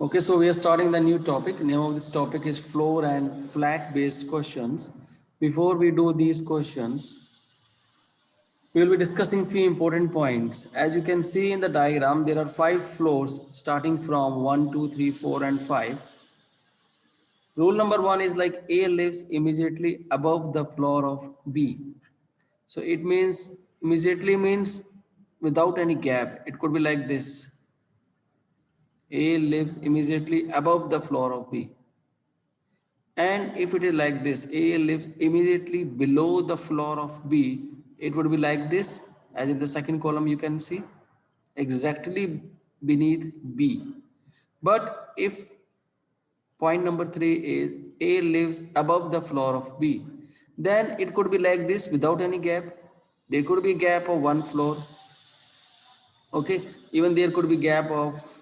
Okay, so we are starting the new topic. Name of this topic is floor and flat based questions. Before we do these questions, we will be discussing few important points. As you can see in the diagram, there are 5 floors starting from 1, 2, 3, 4, and 5. Rule number 1 is like A lives immediately above the floor of B. So it means immediately means without any gap. It could be like this. A lives immediately above the floor of B. And if it is like this, A lives immediately below the floor of B, it would be like this, as in the second column you can see, exactly beneath B. But if point number 3 is A lives above the floor of B, then it could be like this without any gap. There could be gap of 1 floor. Okay, even there could be gap of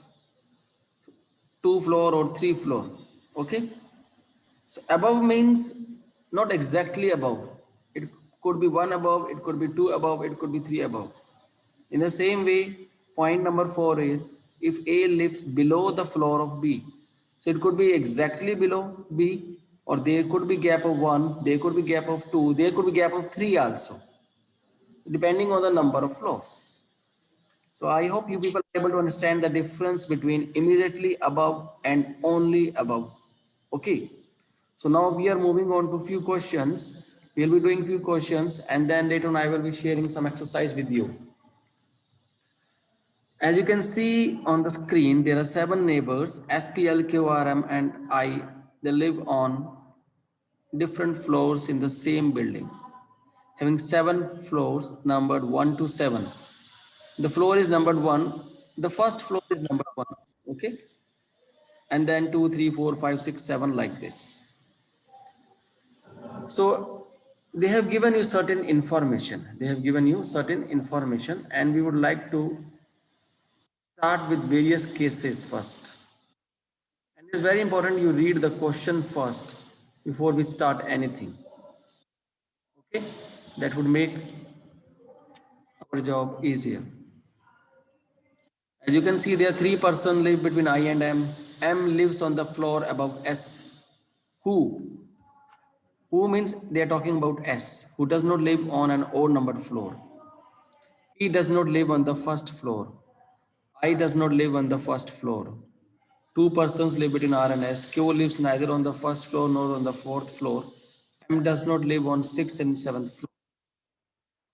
2 floor or 3 floor. Okay. So above means not exactly above. It could be 1 above, it could be 2 above, it could be 3 above. In the same way, point number 4 is if A lives below the floor of B. So it could be exactly below B, or there could be gap of 1, there could be gap of 2, there could be gap of 3 also, depending on the number of floors. So I hope you people are able to understand the difference between immediately above and only above. Okay. So now we are moving on to few questions. We'll be doing few questions and then later on I will be sharing some exercise with you. As you can see on the screen, there are 7 neighbors, SPL, QRM and I. They live on different floors in the same building, having 7 floors numbered 1 to 7. The floor is numbered 1. The first floor is numbered 1. Okay. And then 2, 3, 4, 5, 6, 7 like this. So they have given you certain information. They have given you certain information and we would like to start with various cases first. And it's very important you read the question first before we start anything. Okay? That would make our job easier. As you can see, there are 3 persons live between I and M. M lives on the floor above S. Who? Who means they are talking about S, who does not live on an odd numbered floor. P does not live on the first floor. I does not live on the first floor. 2 persons live between R and S. Q lives neither on the first floor nor on the fourth floor. M does not live on sixth and seventh floor.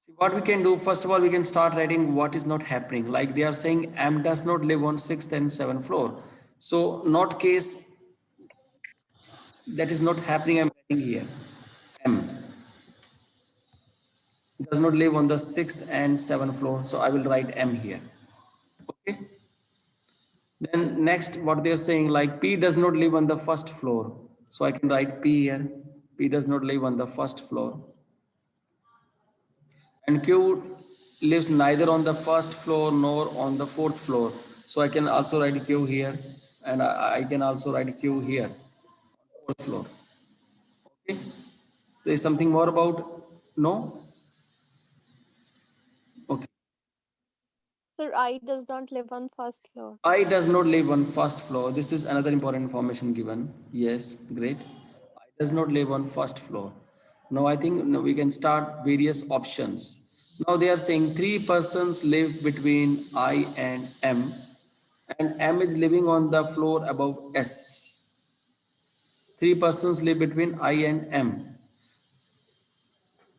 See what we can do. First of all, we can start writing what is not happening. Like they are saying M does not live on sixth and seventh floor. So not case that is not happening. I'm writing here. M does not live on the sixth and seventh floor. So I will write M here. Okay. Then next what they're saying like P does not live on the first floor. So I can write P here. P does not live on the first floor. And Q lives neither on the first floor nor on the fourth floor. So I can also write Q here and I can also write Q here, fourth floor. Okay. There is something more about no? Okay. Sir, I does not live on first floor. I does not live on first floor. This is another important information given. Yes, great. I does not live on first floor. Now I think we can start various options. Now they are saying 3 persons live between I and M is living on the floor above S. 3 persons live between I and M.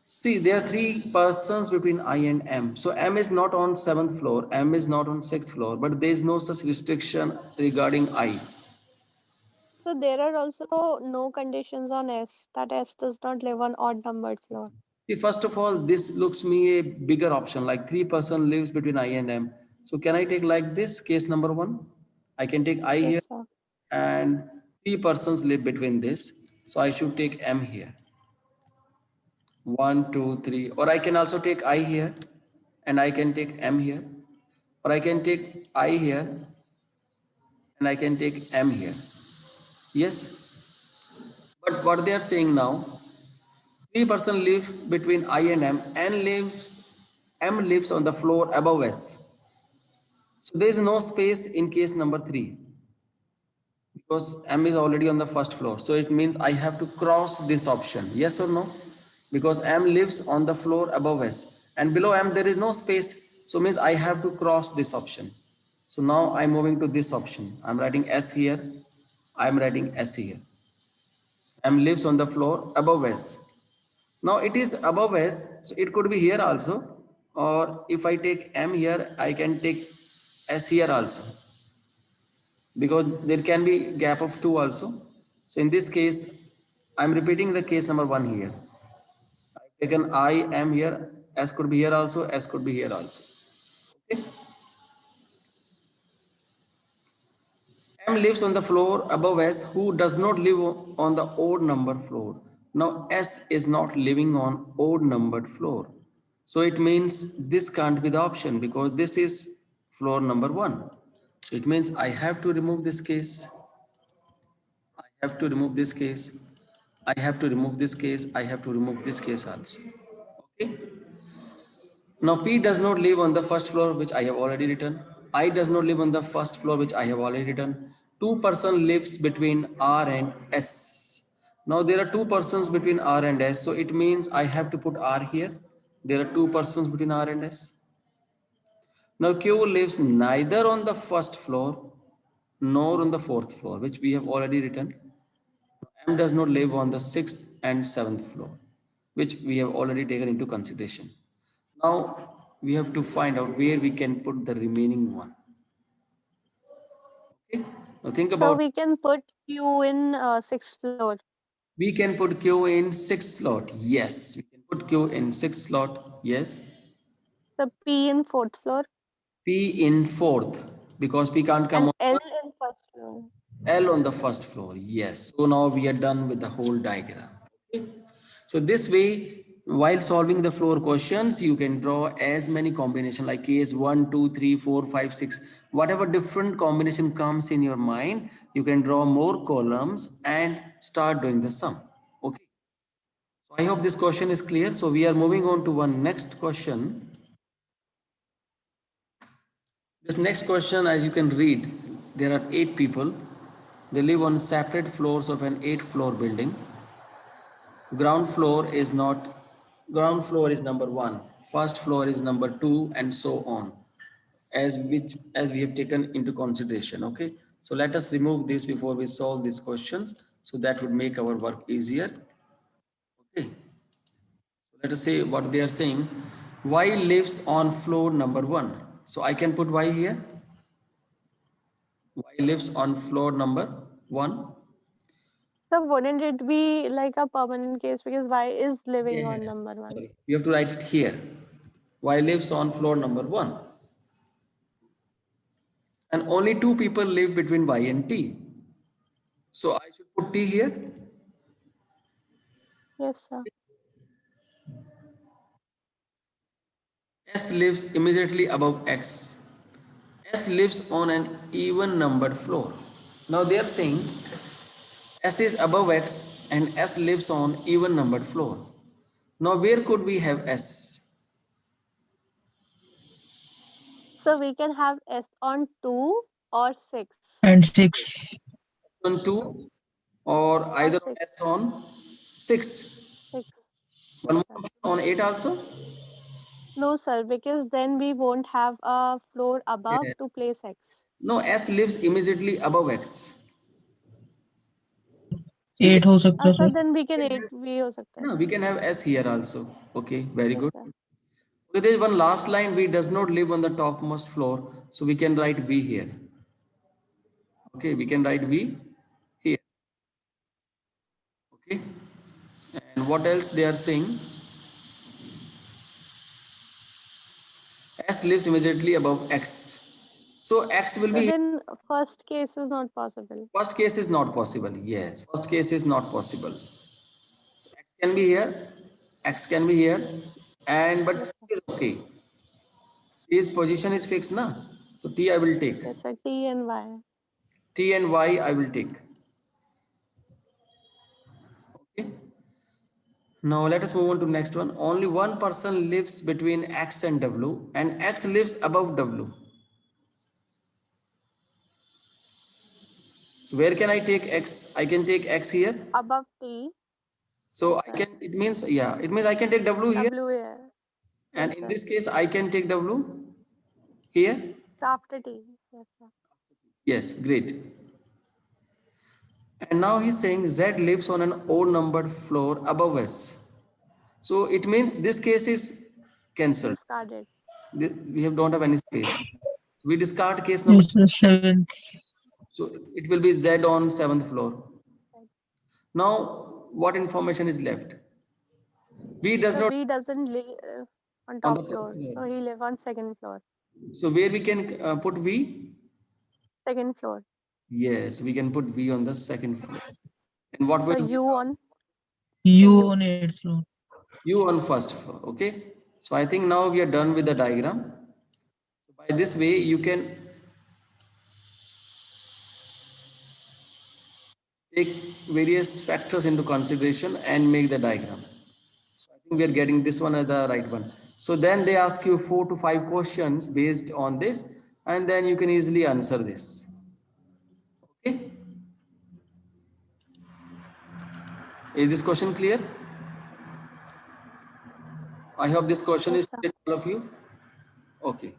See, there are 3 persons between I and M. So M is not on 7th floor, M is not on 6th floor, but there is no such restriction regarding I. So there are also no conditions on S that S does not live on odd numbered floor. See, first of all, this looks me a bigger option, like 3 person lives between I and M. So can I take like this, case number 1? I can take I here Yes, sir. and 3 persons live between this. So I should take M here. 1, 2, 3. Or I can also take I here and I can take M here. Or I can take I here and I can take M here. Yes. But what they are saying now, 3 person live between I and M lives on the floor above S. So there is no space in case number 3. Because M is already on the first floor. So it means I have to cross this option. Yes or no? Because M lives on the floor above S. And below M there is no space. So means I have to cross this option. So now I'm moving to this option. I'm writing S here. I'm writing S here. M lives on the floor above S. Now it is above S. So it could be here also. Or if I take M here, I can take S here also, because there can be gap of 2 also. So in this case, I'm repeating the case number 1 here. I've taken I am here, S could be here also, S could be here also. Okay. M lives on the floor above S, who does not live on the odd number floor. Now S is not living on odd numbered floor. So it means this can't be the option because this is floor number 1. So it means I have to remove this case. I have to remove this case. I have to remove this case. I have to remove this case also. Okay. Now P does not live on the first floor, which I have already written. I does not live on the first floor, which I have already written. Two person lives between R and S. Now there are two persons between R and S. So it means I have to put R here. There are two persons between R and S. Now Q lives neither on the first floor nor on the fourth floor, which we have already written. M does not live on the sixth and seventh floor, which we have already taken into consideration. Now we have to find out where we can put the remaining one. Okay. Now think So about, we can put Q in sixth floor. we can put Q in sixth slot. Yes, we can put Q in sixth slot. Yes. The P in fourth floor P in fourth, because P can't come and on L in first floor. L on the first floor. Yes. So now we are done with the whole diagram. Okay. So this way, while solving the floor questions, you can draw as many combination like case 1, 2, 3, 4, 5, 6. Whatever different combination comes in your mind, you can draw more columns and start doing the sum. Okay. So I hope this question is clear. So we are moving on to one next question. This next question, as you can read, there are 8 people. They live on separate floors of an 8-floor building. Ground floor is not, ground floor is number 1, first floor is number 2, and so on, as we have taken into consideration. Okay, so let us remove this before we solve these questions, so that would make our work easier. Okay, so let us say what they are saying. Y lives on floor number 1. So I can put Y here. Y lives on floor number 1. So wouldn't it be like a permanent case because Y is living on Yes, number 1? sorry, you have to write it here. Y lives on floor number 1. And only 2 people live between Y and T. So I should put T here. Yes, sir. S lives immediately above X. S lives on an even numbered floor. Now they are saying S is above X and S lives on even numbered floor. Now where could we have S? So we can have S on 2 or 6. and 6. On 2 or Or either 6. S on 6. 6. One Yes, more sir. option on 8 also? No, sir, because then we won't have a floor above Yeah. to place X. No, S lives immediately above X. So we can, 8 हो सकता है So sir. then we can we can 8 have, भी हो सकता है. no, we can have S here also. Okay, very Yes, good. sir. Okay, there is one last line. V does not live on the topmost floor, so we can write V here. Okay, we can write V here. Okay, and what else they are saying? S lives immediately above X. So X will So be here. then first case is not possible. First case is not possible. Yes, first case is not possible. So X can be here, X can be here, and but Yes, sir. T is okay. His position is fixed now. So T I will take. Yes, sir. T and Y. T and Y I will take. Okay. Now let us move on to next one. Only one person lives between X and W, and X lives above W. So where can I take x? I can take x here. Above T. So Yes, I sir. can, it means, yeah, it means I can take W here. W here. And Yes, in sir. this case, I can take W here. It's after T. Yes, sir. Yes, great. And now he's saying Z lives on an odd numbered floor above S. So it means this case is cancelled. Discarded. We don't have any space. We discard case number. Yes, sir. Seventh. So it will be Z on 7th floor. Right. Now, what information is left? V does So not V doesn't live on on the top top floor. floor. So he live on second floor. So where we can put V? Second floor. Yes, we can put V on the second floor. And what So will be U on U on 8th floor. U on first floor? Okay. So I think now we are done with the diagram. So by this way, you can take various factors into consideration and make the diagram. So I think we are getting this one as the right one. So then they ask you 4 to 5 questions based on this, and then you can easily answer this. Okay. Is this question clear? I hope this question Yes, is sir. clear to all of you. Okay.